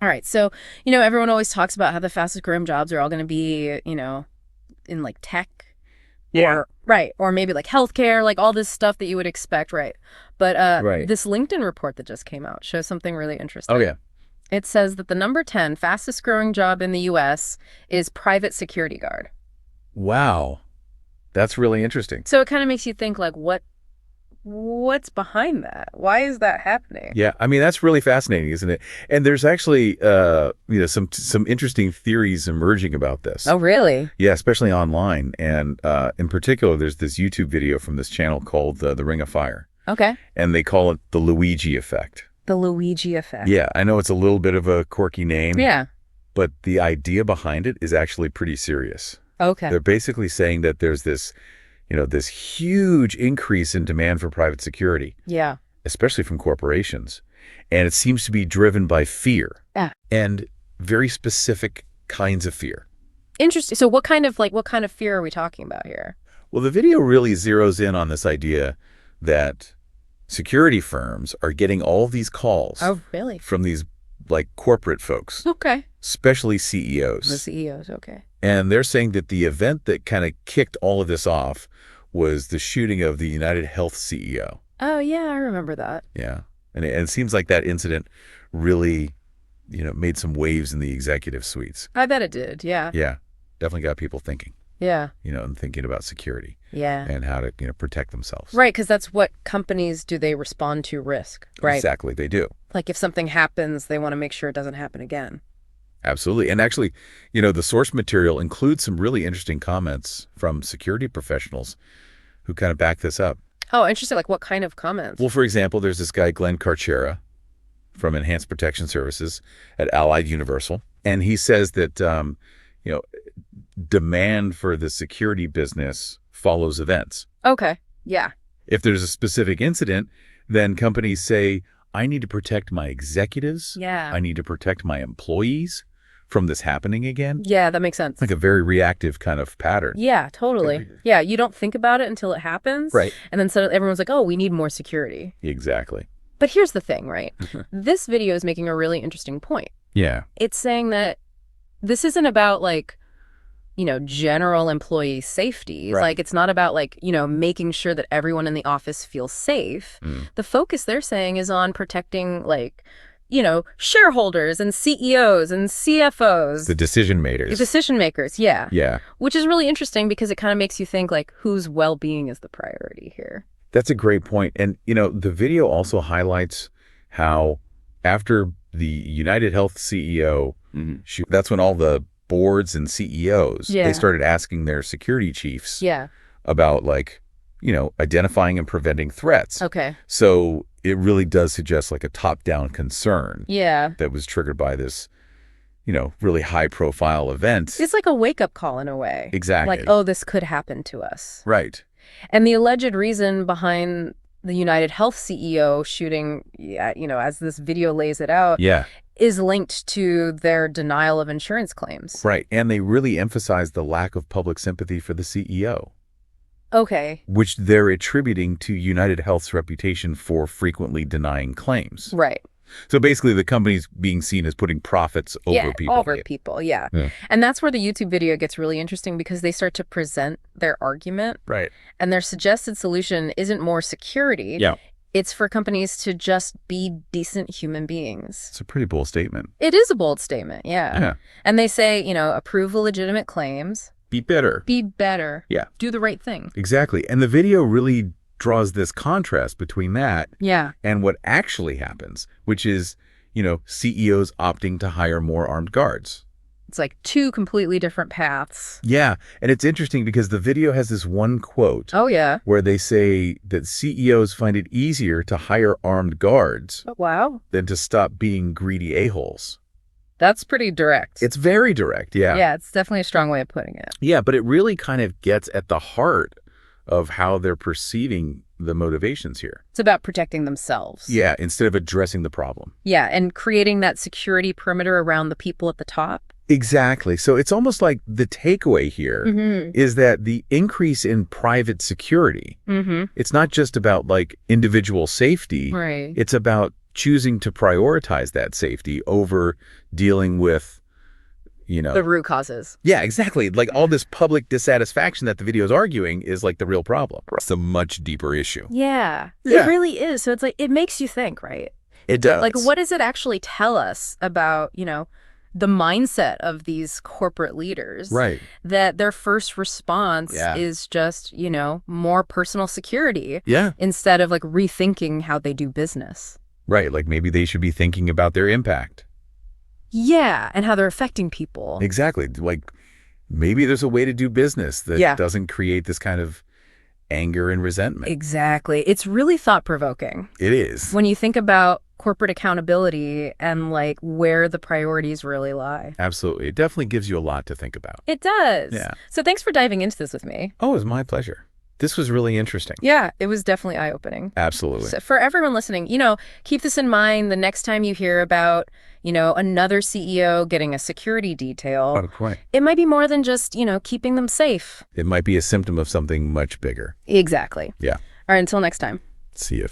All right. So, everyone always talks about how the fastest growing jobs are all going to be, in like tech. Yeah. Right. Or maybe like healthcare, like all this stuff that you would expect. Right. But Right. this LinkedIn report that just came out shows something really Oh, interesting. yeah. It says that the number 10 fastest growing job in the US is private security guard. Wow. That's really interesting. So it kind of makes you think like what's behind that? Why is that happening? Yeah, I mean that's really fascinating, isn't it? And there's actually some interesting theories emerging about this. Oh, really? Yeah, especially online, and in particular, there's this YouTube video from this channel called the Ring of Fire, Okay. and they call it the Luigi effect. The Luigi effect. Yeah, I know it's a little bit of a quirky name, Yeah. but the idea behind it is actually pretty serious. Okay. They're basically saying that there's this huge increase in demand for private security, Yeah. especially from corporations. And it seems to be driven by fear and very specific kinds of fear. Interesting. So what kind of fear are we talking about here? Well, the video really zeroes in on this idea that security firms are getting all these calls Oh, really? from these like corporate folks, Okay. especially The CEOs. CEOs, okay. And they're saying that the event that kind of kicked all of this off was the shooting of the United Health CEO. Oh, yeah, I remember that. Yeah. And it seems like that incident really, made some waves in the executive suites. I bet it did. Yeah. Yeah. Definitely got people thinking, Yeah. and thinking about security Yeah. and how to, protect themselves. Right, because that's what companies do. They respond to risk, right? Exactly. They do. Like if something happens, they want to make sure it doesn't happen again. Absolutely. And actually, the source material includes some really interesting comments from security professionals who kind of back this up. Oh, interesting. Like what kind of comments? Well, for example, there's this guy, Glenn Carchera, from Enhanced Protection Services at Allied Universal. And he says that, demand for the security business follows events. Okay. Yeah. If there's a specific incident, then companies say, I need to protect my executives. Yeah. I need to protect my employees from this happening again. Yeah, that makes sense. Like a very reactive kind of pattern. Yeah, totally. Yeah, you don't think about it until it happens. Right. And then suddenly everyone's like, oh, we need more security. Exactly. But here's the thing, right? This video is making a really interesting point. Yeah. It's saying that this isn't about like, general employee safety. Right. Like it's not about like, making sure that everyone in the office feels safe. The focus they're saying is on protecting like, shareholders and CEOs and CFOs. The decision makers. The decision makers, yeah. Yeah. Which is really interesting because it kind of makes you think like whose well-being is the priority here. That's a great point. And, the video also highlights how after the United Health CEO, that's when all the boards and CEOs, they started asking their security chiefs about like, identifying and preventing threats. Okay. So it really does suggest like a top-down concern that was triggered by this, really high-profile event. It's like a wake-up call in a way. Exactly. Like, oh, this could happen to us. Right. And the alleged reason behind the United Health CEO shooting, as this video lays it out, is linked to their denial of insurance claims. Right. And they really emphasize the lack of public sympathy for the CEO. Okay. Which they're attributing to United Health's reputation for frequently denying claims. Right. So basically the company's being seen as putting profits over people. Over people, yeah. And that's where the YouTube video gets really interesting because they start to present their argument. Right. And their suggested solution isn't more security. Yeah. It's for companies to just be decent human beings. It's a pretty bold statement. It is a bold statement, yeah. And they say, approve legitimate claims. Be better. Be better. Yeah. Do the right thing. Exactly. And the video really draws this contrast between that and what actually happens, which is, CEOs opting to hire more armed guards. It's like two completely different paths. Yeah. And it's interesting because the video has this one quote. Oh, yeah. Where they say that CEOs find it easier to hire armed guards than to stop being greedy a-holes. That's pretty direct. It's very direct, yeah. Yeah, it's definitely a strong way of putting it. Yeah, but it really kind of gets at the heart of how they're perceiving the motivations here. It's about protecting themselves. Yeah, instead of addressing the problem. Yeah, and creating that security perimeter around the people at the top. Exactly. So it's almost like the takeaway here is that the increase in private security, it's not just about like individual safety. Right. It's about choosing to prioritize that safety over dealing with, the root causes. Yeah, exactly. Like all this public dissatisfaction that the video is arguing is like the real problem. It's a much deeper issue. Yeah, it really is. So it's like, it makes you think, right? It does. Like, what does it actually tell us about, the mindset of these corporate leaders? Right. That their first response is just, more personal security. Yeah. Instead of like rethinking how they do business. Right. Like maybe they should be thinking about their impact. Yeah, and how they're affecting people. Exactly. Like maybe there's a way to do business that doesn't create this kind of anger and resentment. Exactly. It's really thought-provoking. It is. When you think about corporate accountability and like where the priorities really lie. Absolutely. It definitely gives you a lot to think about. It does. Yeah. So thanks for diving into this with me. Oh, it was my pleasure. This was really interesting. Yeah, it was definitely eye-opening. Absolutely. So for everyone listening, keep this in mind the next time you hear about, another CEO getting a security detail. Oh, quite. It might be more than just, keeping them safe. It might be a symptom of something much bigger. Exactly. Yeah. All right, until next time. See you.